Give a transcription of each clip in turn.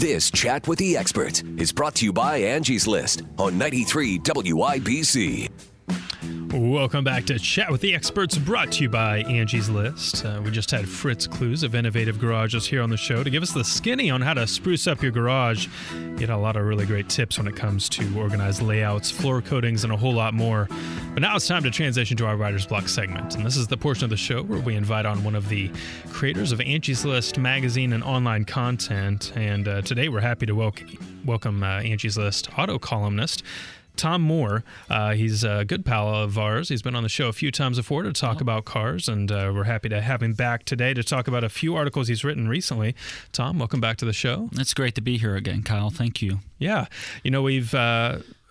This Chat with the Experts is brought to you by Angie's List on 93 WIBC. Welcome back to Chat with the Experts, brought to you by Angie's List. We just had Fritz Clues of Innovative Garages here on the show to give us the skinny on how to spruce up your garage. You had a lot of really great tips when it comes to organized layouts, floor coatings, and a whole lot more. But now it's time to transition to our Writer's Block segment. And this is the portion of the show where we invite on one of the creators of Angie's List magazine and online content. And today we're happy to welcome Angie's List auto columnist Tom Moor. He's a good pal of ours. He's been on the show a few times before to talk about cars, and we're happy to have him back today to talk about a few articles he's written recently. Tom, welcome back to the show. It's great to be here again, Kyle. Thank you. Yeah. You know, we've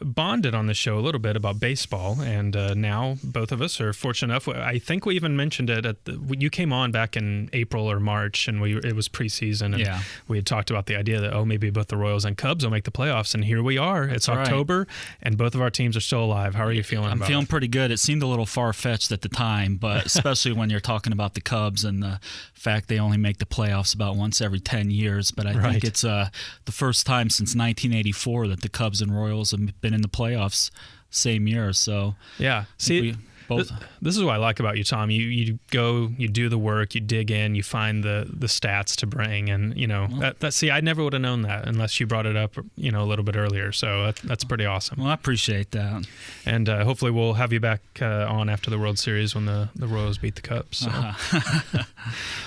bonded on the show a little bit about baseball, and now both of us are fortunate enough. I think we even mentioned it you came on back in April or March, and it was preseason, and we had talked about the idea that maybe both the Royals and Cubs will make the playoffs, and here we are. It's October, and both of our teams are still alive. How are you feeling? I'm feeling pretty good. It seemed a little far-fetched at the time, but especially when you're talking about the Cubs and the fact they only make the playoffs about once every 10 years. But I think it's the first time since 1984 that the Cubs and Royals have been in the playoffs same year. So yeah, see, this is what I like about you, Tom. You go, you do the work, you dig in, you find the stats to bring, and see, I never would have known that unless you brought it up, a little bit earlier. So that's pretty awesome. Well, I appreciate that, and hopefully we'll have you back on after the World Series when the Royals beat the Cubs. So.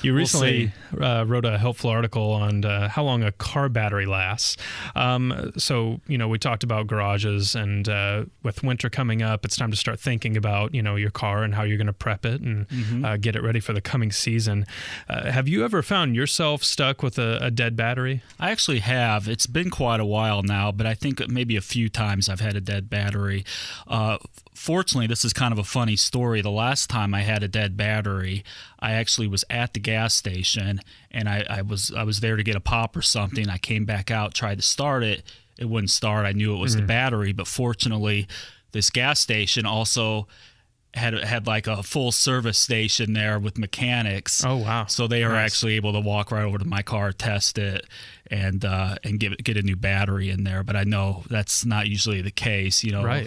You recently wrote a helpful article on how long a car battery lasts. So we talked about garages, and with winter coming up, it's time to start thinking about your car and how you're going to prep it and get it ready for the coming season. Have you ever found yourself stuck with a dead battery? I actually have. It's been quite a while now, but I think maybe a few times I've had a dead battery. Fortunately, this is kind of a funny story. The last time I had a dead battery, I actually was at the gas station, and I was there to get a pop or something. I came back out, tried to start it. It wouldn't start. I knew it was the battery, but fortunately, this gas station also had like a full service station there with mechanics. Oh, wow. So they are actually able to walk right over to my car, test it, and get a new battery in there. But I know that's not usually the case.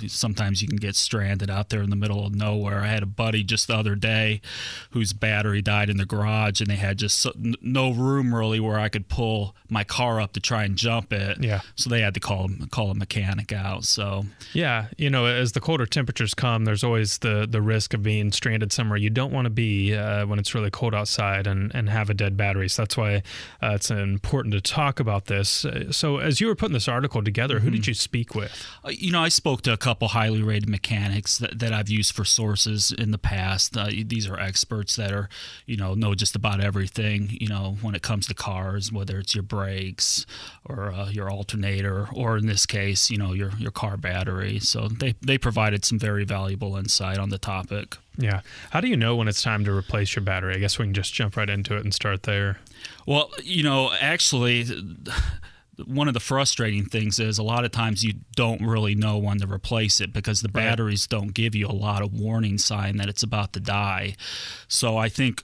Sometimes you can get stranded out there in the middle of nowhere. I had a buddy just the other day whose battery died in the garage, and they had just no room really where I could pull my car up to try and jump it. Yeah. So they had to call a mechanic out. So yeah, as the colder temperatures come, there's always the risk of being stranded somewhere you don't want to be when it's really cold outside and have a dead battery. So that's why it's important to talk about this. So as you were putting this article together, who did you speak with? I spoke to a couple highly rated mechanics that I've used for sources in the past. These are experts that are, know just about everything, when it comes to cars, whether it's your brakes or your alternator, or in this case, your car battery. So they provided some very valuable insight on the topic. Yeah. How do you know when it's time to replace your battery? I guess we can just jump right into it and start there. Well, actually, one of the frustrating things is a lot of times you don't really know when to replace it because the batteries don't give you a lot of warning sign that it's about to die. So I think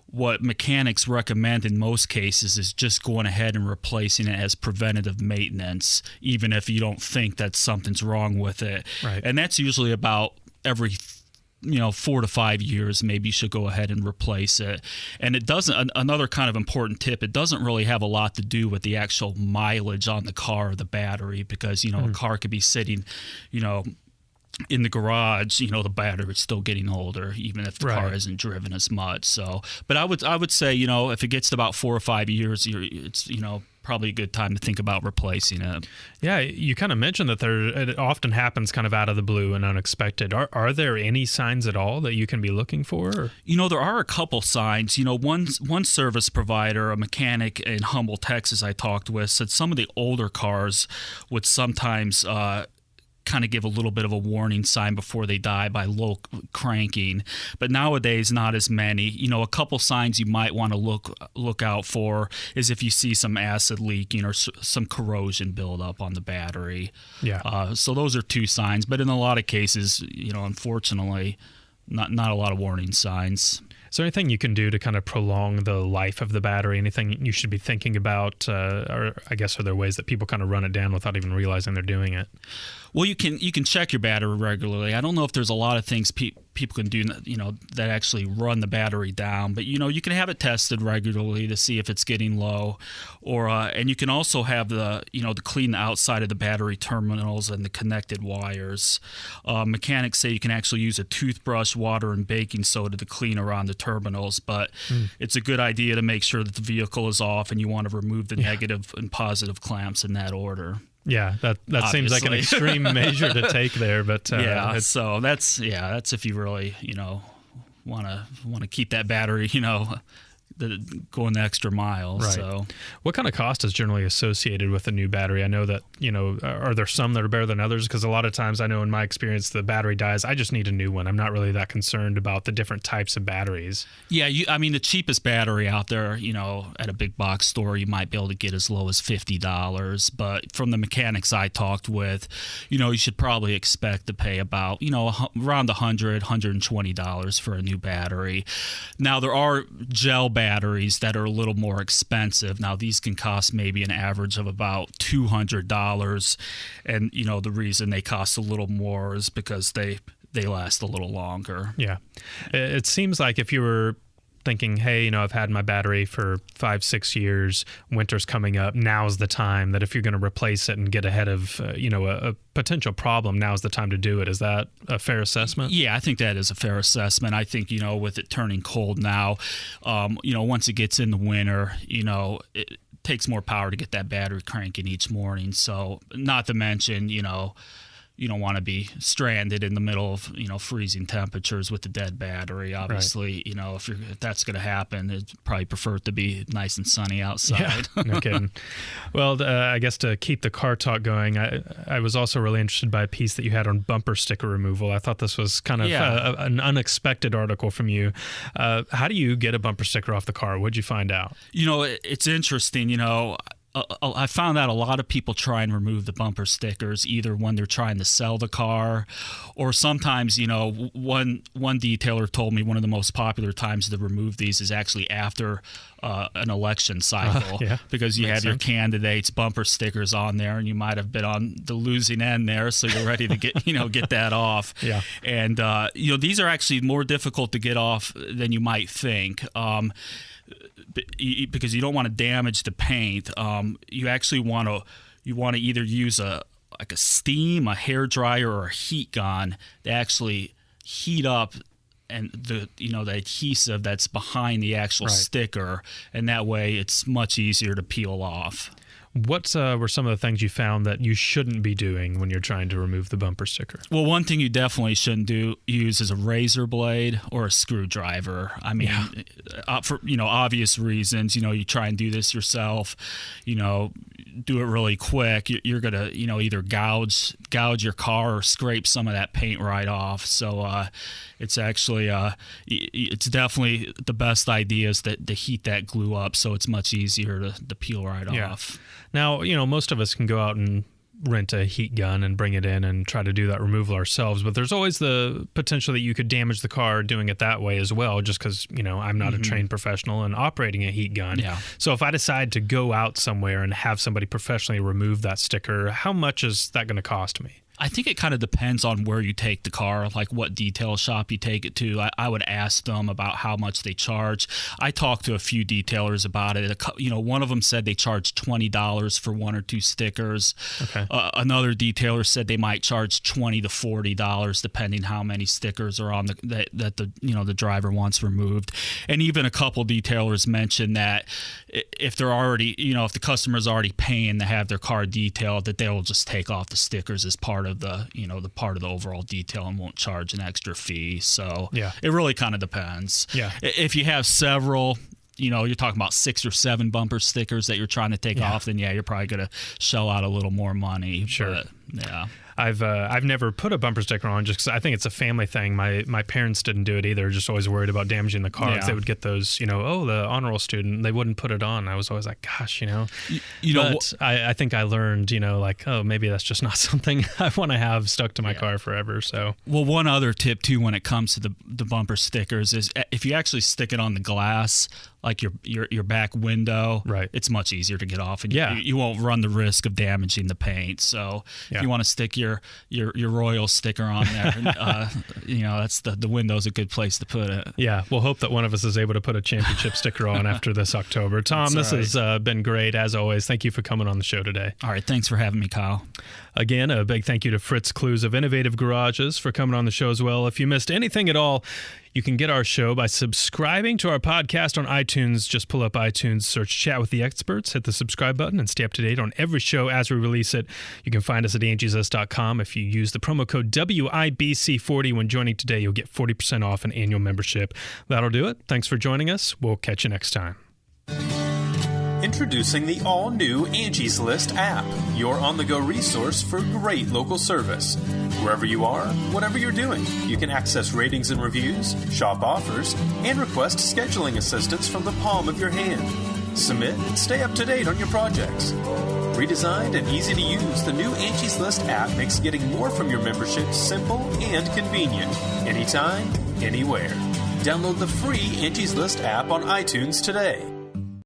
what mechanics recommend in most cases is just going ahead and replacing it as preventative maintenance, even if you don't think that something's wrong with it. Right. And that's usually about every 4 to 5 years, maybe you should go ahead and replace it. And it doesn't, another kind of important tip, it doesn't really have a lot to do with the actual mileage on the car or the battery, because, a car could be sitting, in the garage, the battery's still getting older, even if the car isn't driven as much. So, but I would say, if it gets to about 4 or 5 years, it's probably a good time to think about replacing it. Yeah, you kind of mentioned that it often happens kind of out of the blue and unexpected. Are there any signs at all that you can be looking for? Or? There are a couple signs. One service provider, a mechanic in Humble, Texas, I talked with, said some of the older cars would sometimes kind of give a little bit of a warning sign before they die by low cranking, but nowadays not as many. A couple signs you might want to look out for is if you see some acid leaking or some corrosion buildup on the battery. Yeah. So those are two signs, but in a lot of cases, unfortunately, not a lot of warning signs. Is there anything you can do to kind of prolong the life of the battery? Anything you should be thinking about? Or I guess are there ways that people kind of run it down without even realizing they're doing it? Well, you can check your battery regularly. I don't know if there's a lot of things people can do, that actually run the battery down. But you can have it tested regularly to see if it's getting low, or and you can also have to clean the outside of the battery terminals and the connected wires. Mechanics say you can actually use a toothbrush, water, and baking soda to clean around the terminals. But it's a good idea to make sure that the vehicle is off, and you want to remove the negative and positive clamps in that order. Yeah, that seems like an extreme measure to take there, but so that's if you really want to keep that battery going the extra mile. Right. So, what kind of cost is generally associated with a new battery? I know that are there some that are better than others? Because a lot of times, I know in my experience, the battery dies. I just need a new one. I'm not really that concerned about the different types of batteries. Yeah, the cheapest battery out there, at a big box store, you might be able to get as low as $50. But from the mechanics I talked with, you should probably expect to pay about around $100, $120 for a new battery. Now there are gel batteries that are a little more expensive. Now these can cost maybe an average of about $200, and the reason they cost a little more is because they last a little longer. Yeah, it seems like if you were thinking, hey, I've had my battery for 5-6 years, winter's coming up, now's the time, that if you're going to replace it and get ahead of a potential problem, now's the time to do it. Is that a fair assessment? Yeah, I think that is a fair assessment. I think with it turning cold now, once it gets in the winter, it takes more power to get that battery cranking each morning. So not to mention, you don't want to be stranded in the middle of freezing temperatures with the dead battery. Obviously, right. If that's going to happen, I'd probably prefer it to be nice and sunny outside. Yeah, no kidding. Well, I guess to keep the car talk going, I was also really interested by a piece that you had on bumper sticker removal. I thought this was kind of an unexpected article from you. How do you get a bumper sticker off the car? What'd you find out? It's interesting. I found out a lot of people try and remove the bumper stickers either when they're trying to sell the car, or sometimes, one detailer told me one of the most popular times to remove these is actually after an election cycle, because you have your candidates' bumper stickers on there, and you might have been on the losing end there, so you're ready to get get that off. Yeah. And these are actually more difficult to get off than you might think. Because you don't want to damage the paint. You actually want to either use a steam, a hair dryer, or a heat gun to actually heat up and the adhesive that's behind the actual sticker, and that way it's much easier to peel off. What were some of the things you found that you shouldn't be doing when you're trying to remove the bumper sticker? Well, one thing you definitely shouldn't use is a razor blade or a screwdriver. I mean, for obvious reasons. You try and do this yourself. Do it really quick. You're gonna either gouge your car or scrape some of that paint right off. So it's actually it's definitely the best idea is to heat that glue up so it's much easier to peel right off. Now, most of us can go out and rent a heat gun and bring it in and try to do that removal ourselves, but there's always the potential that you could damage the car doing it that way as well, just because I'm not a trained professional in operating a heat gun. So if I decide to go out somewhere and have somebody professionally remove that sticker, how much is that going to cost me? I think it kind of depends on where you take the car, like what detail shop you take it to. I would ask them about how much they charge. I talked to a few detailers about it. One of them said they charge $20 for one or two stickers. Okay. Another detailer said they might charge $20 to $40 depending how many stickers are on that the driver wants removed. And even a couple detailers mentioned that if they're already, if the customer's already paying to have their car detailed, that they will just take off the stickers as part of the part of the overall detail and won't charge an extra fee. So it really kind of depends. If you have several, you're talking about 6 or 7 bumper stickers that you're trying to take off, then you're probably going to shell out a little more money. Sure. But Yeah. I've never put a bumper sticker on just because I think it's a family thing. My parents didn't do it either. Just always worried about damaging the car. They would get those, the honor roll student. They wouldn't put it on. I was always like, gosh, But I think I learned, maybe that's just not something I want to have stuck to my car forever. So well, one other tip too when it comes to the bumper stickers is if you actually stick it on the glass, like your back window, right, it's much easier to get off, and you won't run the risk of damaging the paint. So if you want to stick your Royal sticker on there, that's the window's a good place to put it. Yeah, we'll hope that one of us is able to put a championship sticker on after this October. Tom, this has been great as always. Thank you for coming on the show today. All right, thanks for having me, Kyle. Again, a big thank you to Fritz Clues of Innovative Garages for coming on the show as well. If you missed anything at all, you can get our show by subscribing to our podcast on iTunes. Just pull up iTunes, search Chat with the Experts, hit the subscribe button, and stay up to date on every show as we release it. You can find us at angieslist.com. If you use the promo code WIBC40 when joining today, you'll get 40% off an annual membership. That'll do it. Thanks for joining us. We'll catch you next time. Introducing the all-new Angie's List app, your on-the-go resource for great local service. Wherever you are, whatever you're doing, you can access ratings and reviews, shop offers, and request scheduling assistance from the palm of your hand. Submit and stay up to date on your projects. Redesigned and easy to use, the new Angie's List app makes getting more from your membership simple and convenient. Anytime, anywhere. Download the free Angie's List app on iTunes today.